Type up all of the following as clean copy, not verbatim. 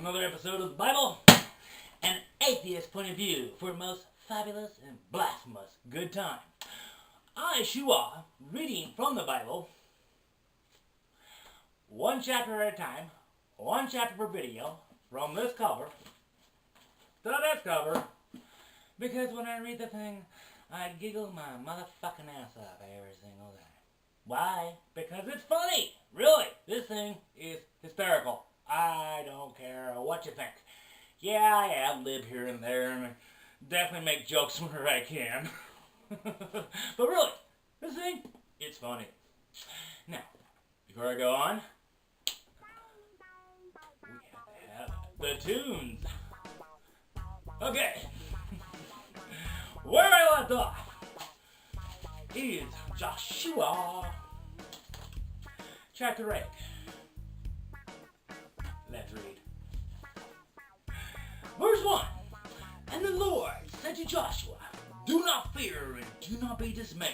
another episode of the Bible, an atheist point of view for a most fabulous and blasphemous good time. I, Shua, reading from the Bible, one chapter at a time, one chapter per video, from this cover to that cover, because when I read the thing, I giggle my motherfucking ass off every single time. Why? Because it's funny. Really, this thing is hysterical. I don't care what you think. Yeah, I ad-lib here and there and definitely make jokes whenever I can. But really, this thing, it's funny. Now, before I go on, we have the tunes. Okay. Where I left off is Joshua chapter 8. Let's read. Verse 1. And the Lord said to Joshua, do not fear and do not be dismayed.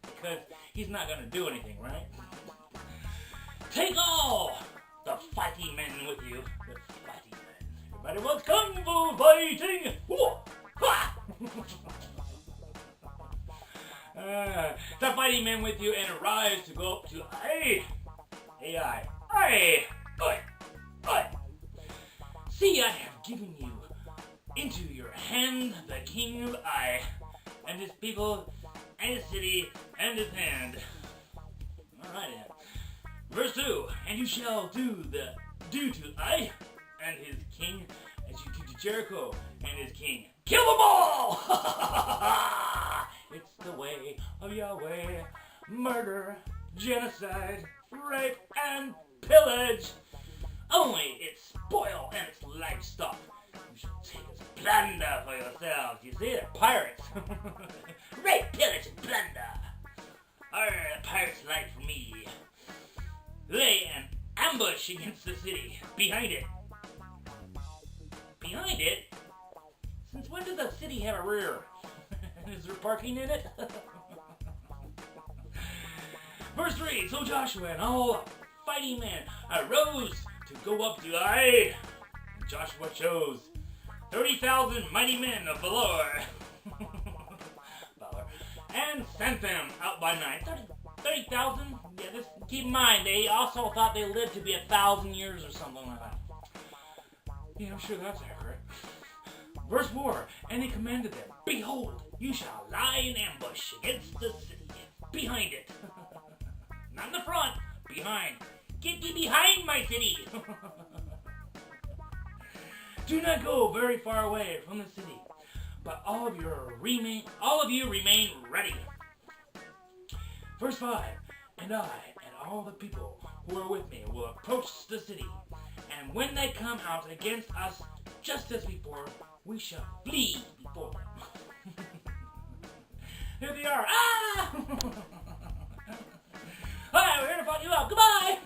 Because he's not going to do anything, right? Take all the fighting men with you. The fighting men. Everybody wants kung fu fighting. The fighting men with you and arise to go up to Ai. See, I have given you into your hand the king of Ai, and his people, and his city, and his hand. Alright then. Verse 2, and you shall do to Ai and his king as you do to Jericho and his king. Kill them all! It's the way of Yahweh. Murder, genocide, rape, and pillage. Only its spoil and its livestock. You shall take its plunder for yourselves. You see, they're pirates. Rape, pillage, and plunder. The pirates like for me. Lay an ambush against the city. Behind it. Behind it? Since when did the city have a rear? Is there parking in it? Verse 3, so Joshua and all fighting men arose to go up to Ai. And Joshua chose 30,000 mighty men of Valor and sent them out by night. 30,000? Yeah, just keep in mind, they also thought they lived to be 1,000 years or something like that. Yeah, I'm sure that's accurate. Verse 4, and he commanded them, behold, you shall lie in ambush against the city, behind it. Not in the front, behind. Get thee behind my city. Do not go very far away from the city, but all of you remain ready. Verse 5, and I and all the people who are with me will approach the city, and when they come out against us, just as before, we shall flee before them. Here they are. Ah! Hi, we're here to fight you out. Goodbye!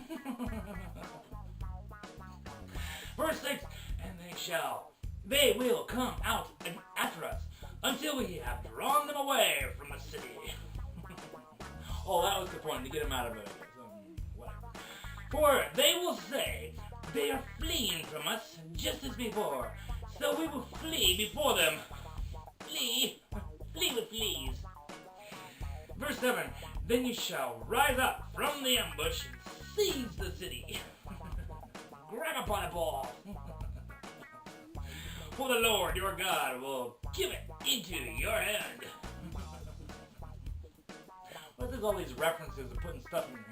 Verse 6, and they will come out after us until we have drawn them away from the city. Oh, that was the point, to get them out of it. For they will say, they are fleeing from us just as before, so we will flee before them. Flee with fleas. Verse 7, then you shall rise up from the ambush and seize the city. Grab upon it all. For the Lord your God will give it into your hand. What is all these references to putting stuff in your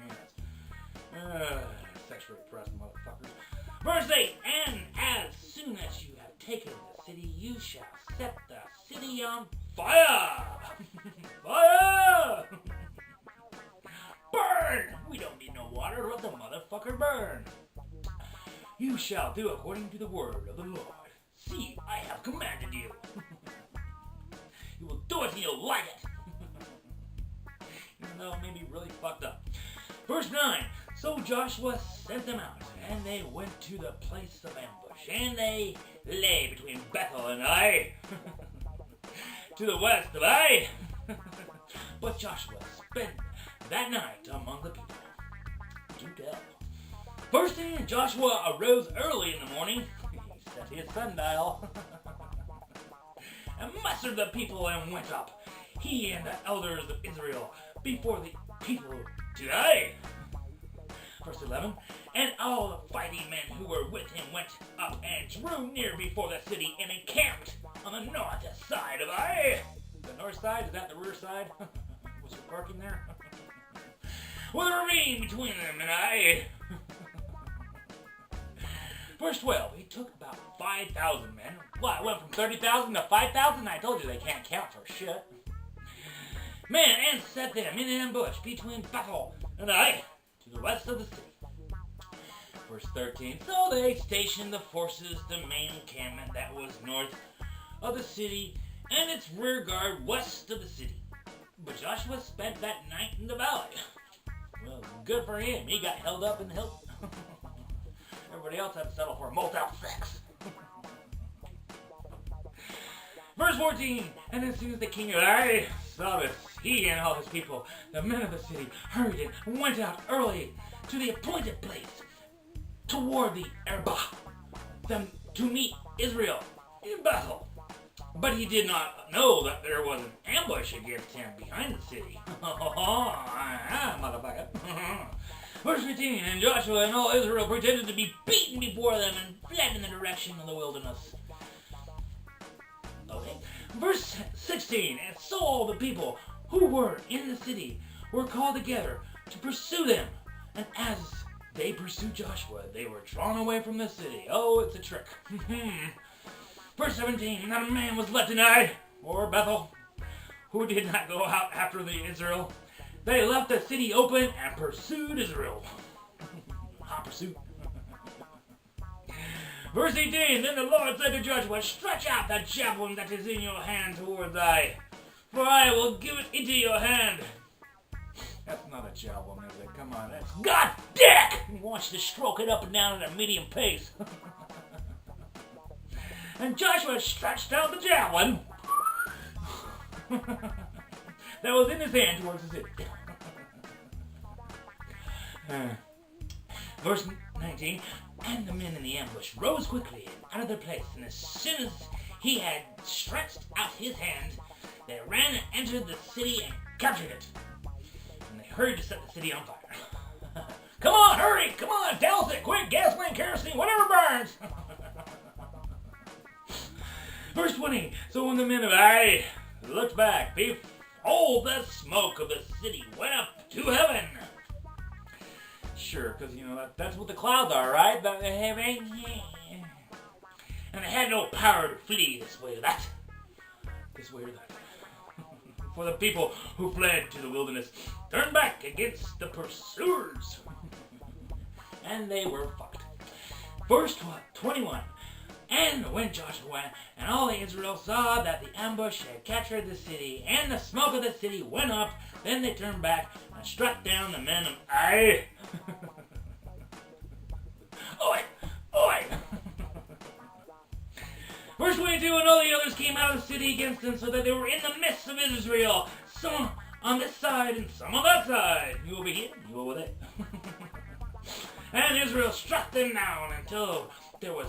hands? Sexually oppressed motherfuckers. Verse 8, and as soon as you have taken the city, you shall set the city on fire. Fire! Burn! We don't need no water. Let the motherfucker burn. You shall do according to the word of the Lord. See, I have commanded you. You will do it and you'll like it. Even though it may be really fucked up. Verse 9. So Joshua sent them out, and they went to the place of ambush, and they lay between Bethel and Ai, to the west of Ai. But Joshua spent that night among the people. Do tell. First thing, Joshua arose early in the morning. He set his sundial and mustered the people and went up, he and the elders of Israel, before the people today. Verse 11, and all the fighting men who were with him went up and drew near before the city and encamped on the north side of Ai. The north side? Is that the rear side? Was there parking there? With a ravine between them and Ai. Verse 12, he took about 5,000 men. What, went from 30,000 to 5,000? I told you they can't count for shit. Men, and set them in ambush between Bethel and Ai, to the west of the city. Verse 13, so they stationed the forces, the main encampment that was north of the city, and its rear guard west of the city. But Joshua spent that night in the valley. Well, good for him. He got held up in the hill. Everybody else had to settle for a Motel 6. Verse 14, and as soon as the king of Ai saw this, he and all his people, the men of the city, hurried and went out early to the appointed place, toward the Arabah, them to meet Israel in Bethel. But he did not know that there was an ambush against him behind the city. Motherfucker. Verse 15, and Joshua and all Israel pretended to be beaten before them and fled in the direction of the wilderness. Okay. Verse 16, and so all the people who were in the city were called together to pursue them. And as they pursued Joshua, they were drawn away from the city. Oh, it's a trick. Verse 17, not a man was left in Ai, or Bethel, who did not go out after the Israel. They left the city open and pursued Israel. Hot pursuit. Verse 18, then the Lord said to Joshua, stretch out that javelin that is in your hand towards Ai, for I will give it into your hand. That's not a javelin, is it? Come on, that's God dick! He wants to stroke it up and down at a medium pace. And Joshua stretched out the javelin that was in his hand towards the city. Verse 19, and the men in the ambush rose quickly out of their place, and as soon as he had stretched out his hand, they ran and entered the city and captured it. And they hurried to set the city on fire. Come on, hurry! Come on, douse it! Quick! Gasoline, kerosene, whatever burns! Verse 20, so when the men of Ai looked back, behold, the smoke of the city went up to heaven. Sure, because, you know, that's what the clouds are, right? And they had no power to flee this way or that. This way or that. For the people who fled to the wilderness turned back against the pursuers. And they were fucked. Verse 21. And when Joshua and all Israel saw that the ambush had captured the city, and the smoke of the city went up, then they turned back and struck down the men of Ai. Oi! Oi! Verse 22, and all the others came out of the city against them, so that they were in the midst of Israel, some on this side and some on that side. You over here, you over there. And Israel struck them down until there was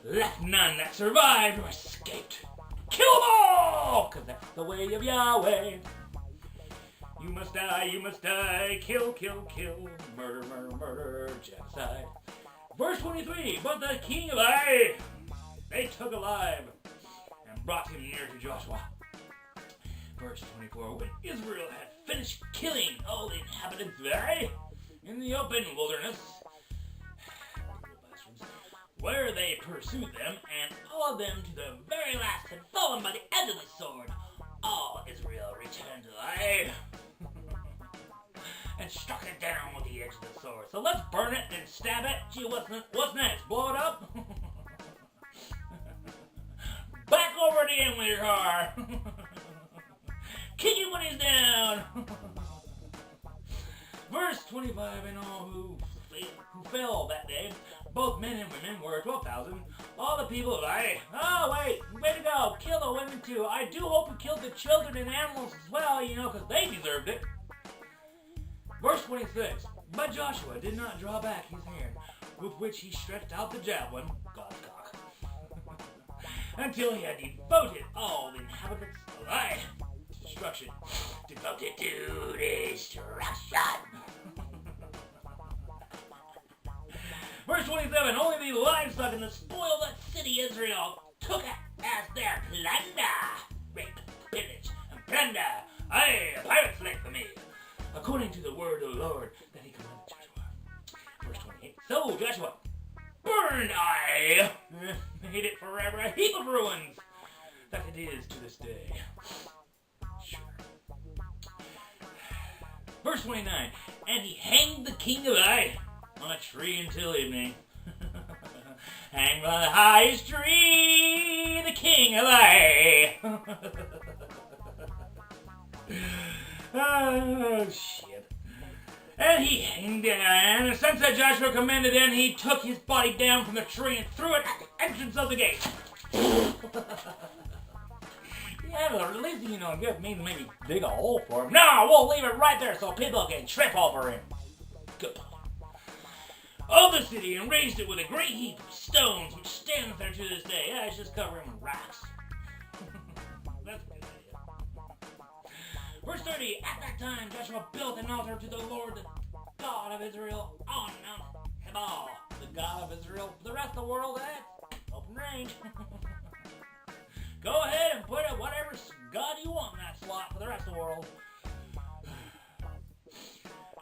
left none that survived or escaped. Kill them all! Because that's the way of Yahweh. You must die, kill, kill, kill, murder, murder, murder, genocide. Verse 23, but the king of Ai they took alive and brought him near to Joshua. Verse 24, when Israel had finished killing all the inhabitants of Ai in the open wilderness, where they pursued them, and all of them to the very last had fallen by the edge of the sword, all Israel returned to Ai and struck it down with the edge of the sword. So let's burn it and stab it. Gee, what's next? Blow it up? Back over to him with your car. Kick him when he's down. Verse 25, and all who fell that day, both men and women, were 12,000. All the people of Ai. Oh, wait, way to go. Kill the women too. I do hope you killed the children and animals as well, you know, because they deserved it. Verse 26, but Joshua did not draw back his hand with which he stretched out the javelin, God's cock, until he had devoted all the inhabitants of Ai to destruction. Devoted to destruction. Verse 27, only the livestock and the spoil of that city Israel took it as their plunder. Rape, pillage, and plunder. Aye, a pirate slave for me. According to the word of the Lord that he commanded Joshua. Verse 28, so Joshua burned Ai, made it forever a heap of ruins, that it is to this day. Sure. Verse 29, and he hanged the king of Ai on a tree until evening. Hang by the highest tree, the king of Ai. Oh, shit. And he hanged it, and the sunset Joshua commanded, and he took his body down from the tree and threw it at the entrance of the gate. Yeah, but at least, give me maybe dig a hole for him. No, we'll leave it right there so people can trip over him. Good point. Of the city, and raised it with a great heap of stones, which stands there to this day. Yeah, it's just covering with rocks. That's a good idea. Verse 30, at that time Joshua built an altar to the Lord, the God of Israel, on Mount Ebal. The God of Israel. For the rest of the world, that's open range. Go ahead and put it whatever God you want in that slot for the rest of the world.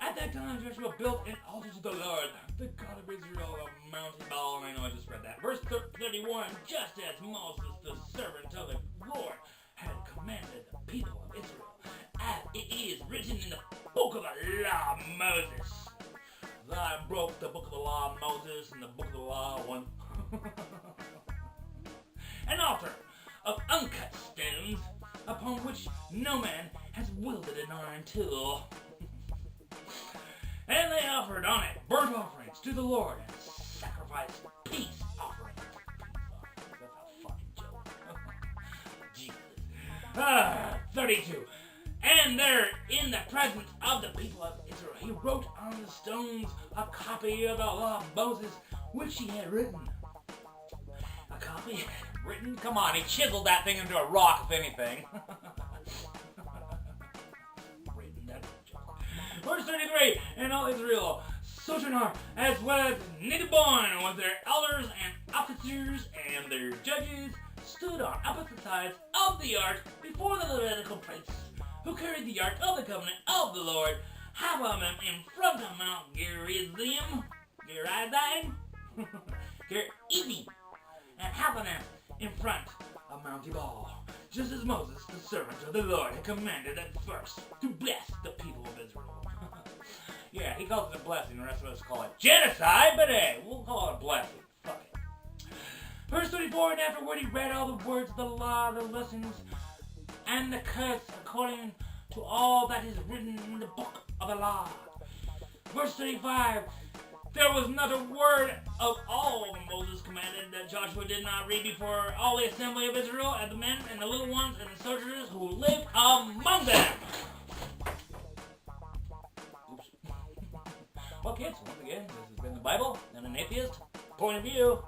At that time, Joshua built an altar to the Lord, the God of Israel, of Mount Ebal. And I know I just read that. Verse 31, just as Moses, the servant of the Lord, had commanded the people of Israel, as it is written in the book of the law of Moses. I broke the book of the law of Moses and the book of the law of one. An altar of uncut stones, upon which no man has wielded an iron tool. And they offered on it burnt offerings to the Lord and sacrificed peace offerings. That's a fucking joke. Jesus. 32. And there, in the presence of the people of Israel, he wrote on the stones a copy of the law of Moses, which he had written. A copy? Written? Come on, he chiseled that thing into a rock, if anything. Verse 33, and all Israel, Sojourner, as well as native-born, with their elders and officers and their judges, stood on opposite sides of the ark before the Levitical priests, who carried the ark of the covenant of the Lord, half of them in front of Mount Gerizim, Gerizim, and half of them in front of Mount Ebal, just as Moses, the servant of the Lord, had commanded at first to bless the people of Israel. Yeah, he calls it a blessing, the rest of us call it genocide, but hey, we'll call it a blessing. Fuck it. Verse 34, and afterward he read all the words of the law, the lessons, and the curse according to all that is written in the book of the law. Verse 35, there was not a word of all Moses commanded that Joshua did not read before all the assembly of Israel, and the men and the little ones and the sojourners who lived among them. Oops. Well, kids, once again, this has been the Bible and an atheist point of view.